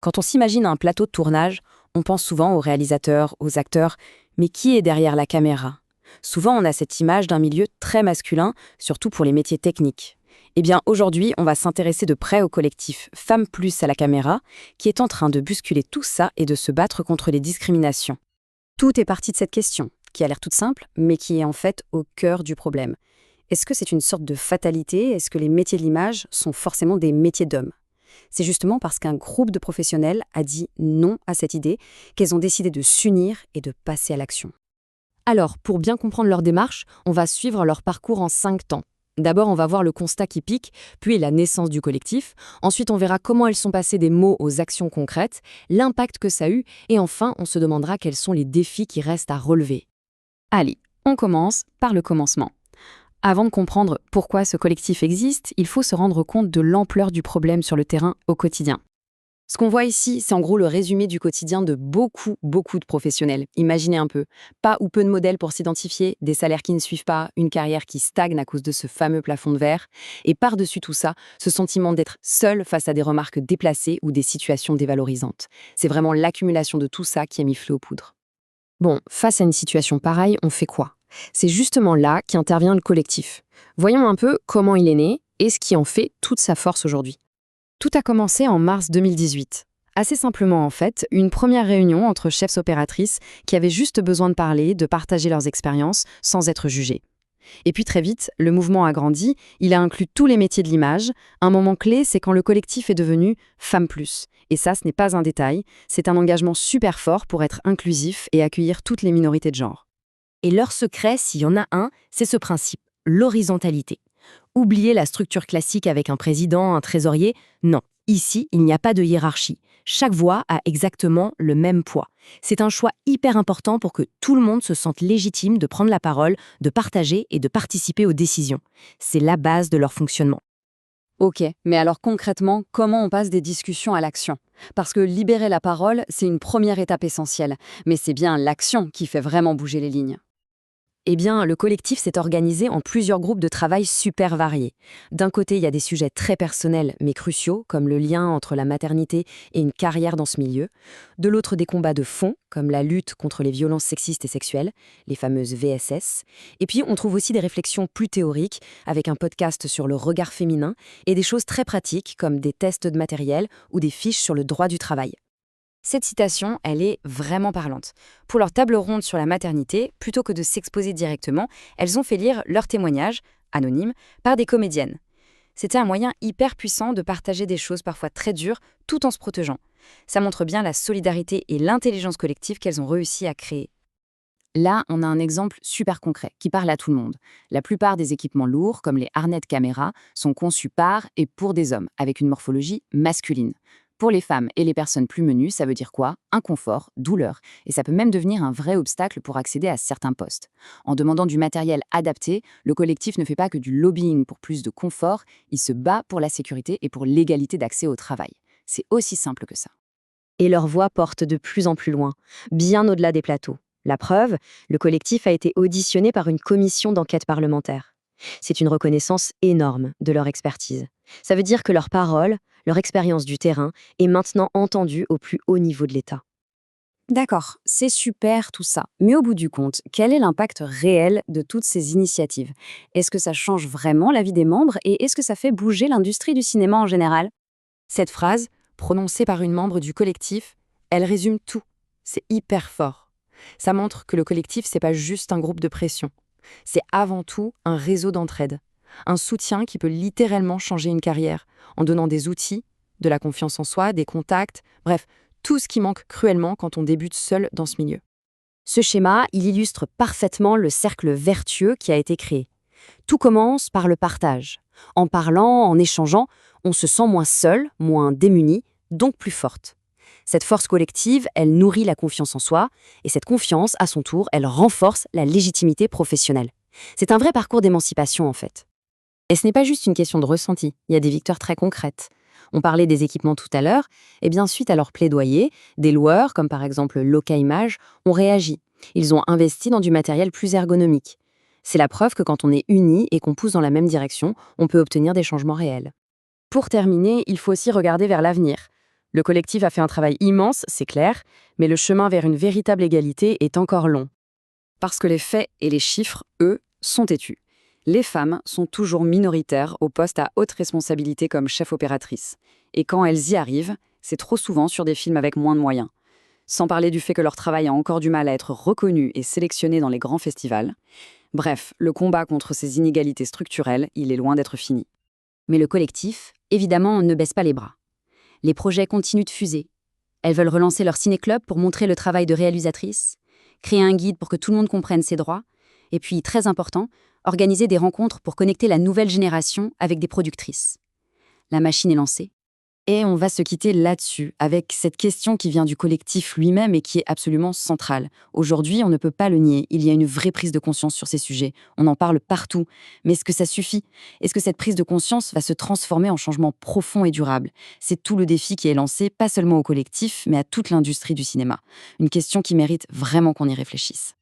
Quand on s'imagine un plateau de tournage, on pense souvent aux réalisateurs, aux acteurs, mais qui est derrière la caméra? Souvent, on a cette image d'un milieu très masculin, surtout pour les métiers techniques. Eh bien, aujourd'hui, on va s'intéresser de près au collectif Femmes Plus à la caméra, qui est en train de bousculer tout ça et de se battre contre les discriminations. Tout est parti de cette question, qui a l'air toute simple, mais qui est en fait au cœur du problème. Est-ce que c'est une sorte de fatalité? Est-ce que les métiers de l'image sont forcément des métiers d'hommes? C'est justement parce qu'un groupe de professionnels a dit non à cette idée qu'elles ont décidé de s'unir et de passer à l'action. Alors, pour bien comprendre leur démarche, on va suivre leur parcours en 5 temps. D'abord, on va voir le constat qui pique, puis la naissance du collectif. Ensuite, on verra comment elles sont passées des mots aux actions concrètes, l'impact que ça a eu, et enfin, on se demandera quels sont les défis qui restent à relever. Allez, on commence par le commencement. Avant de comprendre pourquoi ce collectif existe, il faut se rendre compte de l'ampleur du problème sur le terrain au quotidien. Ce qu'on voit ici, c'est en gros le résumé du quotidien de beaucoup de professionnels. Imaginez un peu, pas ou peu de modèles pour s'identifier, des salaires qui ne suivent pas, une carrière qui stagne à cause de ce fameux plafond de verre, et par-dessus tout ça, ce sentiment d'être seul face à des remarques déplacées ou des situations dévalorisantes. C'est vraiment l'accumulation de tout ça qui a mis feu aux poudres. Bon, face à une situation pareille, on fait quoi? C'est justement là qu'intervient le collectif. Voyons un peu comment il est né et ce qui en fait toute sa force aujourd'hui. Tout a commencé en mars 2018. Assez simplement en fait, une première réunion entre chefs opératrices qui avaient juste besoin de parler, de partager leurs expériences sans être jugées. Et puis très vite, le mouvement a grandi, il a inclus tous les métiers de l'image. Un moment clé, c'est quand le collectif est devenu Femmes Plus. Et ça, ce n'est pas un détail, c'est un engagement super fort pour être inclusif et accueillir toutes les minorités de genre. Et leur secret, s'il y en a un, c'est ce principe, l'horizontalité. Oubliez la structure classique avec un président, un trésorier. Non, ici, il n'y a pas de hiérarchie. Chaque voix a exactement le même poids. C'est un choix hyper important pour que tout le monde se sente légitime de prendre la parole, de partager et de participer aux décisions. C'est la base de leur fonctionnement. Ok, mais alors concrètement, comment on passe des discussions à l'action? Parce que libérer la parole, c'est une première étape essentielle, mais c'est bien l'action qui fait vraiment bouger les lignes. Eh bien, le collectif s'est organisé en plusieurs groupes de travail super variés. D'un côté, il y a des sujets très personnels mais cruciaux, comme le lien entre la maternité et une carrière dans ce milieu. De l'autre, des combats de fond, comme la lutte contre les violences sexistes et sexuelles, les fameuses VSS. Et puis, on trouve aussi des réflexions plus théoriques, avec un podcast sur le regard féminin, et des choses très pratiques, comme des tests de matériel ou des fiches sur le droit du travail. Cette citation, elle est vraiment parlante. Pour leur table ronde sur la maternité, plutôt que de s'exposer directement, elles ont fait lire leurs témoignages, anonymes, par des comédiennes. C'était un moyen hyper puissant de partager des choses parfois très dures, tout en se protégeant. Ça montre bien la solidarité et l'intelligence collective qu'elles ont réussi à créer. Là, on a un exemple super concret qui parle à tout le monde. La plupart des équipements lourds, comme les harnais de caméra, sont conçus par et pour des hommes, avec une morphologie masculine. Pour les femmes et les personnes plus menues, ça veut dire quoi? Inconfort, douleur, et ça peut même devenir un vrai obstacle pour accéder à certains postes. En demandant du matériel adapté, le collectif ne fait pas que du lobbying pour plus de confort, il se bat pour la sécurité et pour l'égalité d'accès au travail. C'est aussi simple que ça. Et leur voix porte de plus en plus loin, bien au-delà des plateaux. La preuve, le collectif a été auditionné par une commission d'enquête parlementaire. C'est une reconnaissance énorme de leur expertise. Ça veut dire que leur parole, leur expérience du terrain, est maintenant entendue au plus haut niveau de l'État. D'accord, c'est super tout ça. Mais au bout du compte, quel est l'impact réel de toutes ces initiatives? Est-ce que ça change vraiment la vie des membres et est-ce que ça fait bouger l'industrie du cinéma en général? Cette phrase, prononcée par une membre du collectif, elle résume tout. C'est hyper fort. Ça montre que le collectif, c'est pas juste un groupe de pression. C'est avant tout un réseau d'entraide. Un soutien qui peut littéralement changer une carrière, en donnant des outils, de la confiance en soi, des contacts, bref, tout ce qui manque cruellement quand on débute seul dans ce milieu. Ce schéma, il illustre parfaitement le cercle vertueux qui a été créé. Tout commence par le partage. En parlant, en échangeant, on se sent moins seul, moins démuni, donc plus forte. Cette force collective, elle nourrit la confiance en soi, et cette confiance, à son tour, elle renforce la légitimité professionnelle. C'est un vrai parcours d'émancipation, en fait. Et ce n'est pas juste une question de ressenti, il y a des victoires très concrètes. On parlait des équipements tout à l'heure, et bien suite à leur plaidoyer, des loueurs, comme par exemple Loca Image, ont réagi. Ils ont investi dans du matériel plus ergonomique. C'est la preuve que quand on est unis et qu'on pousse dans la même direction, on peut obtenir des changements réels. Pour terminer, il faut aussi regarder vers l'avenir. Le collectif a fait un travail immense, c'est clair, mais le chemin vers une véritable égalité est encore long. Parce que les faits et les chiffres, eux, sont têtus. Les femmes sont toujours minoritaires aux postes à haute responsabilité comme chef opératrice. Et quand elles y arrivent, c'est trop souvent sur des films avec moins de moyens. Sans parler du fait que leur travail a encore du mal à être reconnu et sélectionné dans les grands festivals. Bref, le combat contre ces inégalités structurelles, il est loin d'être fini. Mais le collectif, évidemment, ne baisse pas les bras. Les projets continuent de fuser. Elles veulent relancer leur ciné-club pour montrer le travail de réalisatrice, créer un guide pour que tout le monde comprenne ses droits, et puis, très important, organiser des rencontres pour connecter la nouvelle génération avec des productrices. La machine est lancée. Et on va se quitter là-dessus, avec cette question qui vient du collectif lui-même et qui est absolument centrale. Aujourd'hui, on ne peut pas le nier, il y a une vraie prise de conscience sur ces sujets. On en parle partout. Mais est-ce que ça suffit? Est-ce que cette prise de conscience va se transformer en changement profond et durable? C'est tout le défi qui est lancé, pas seulement au collectif, mais à toute l'industrie du cinéma. Une question qui mérite vraiment qu'on y réfléchisse.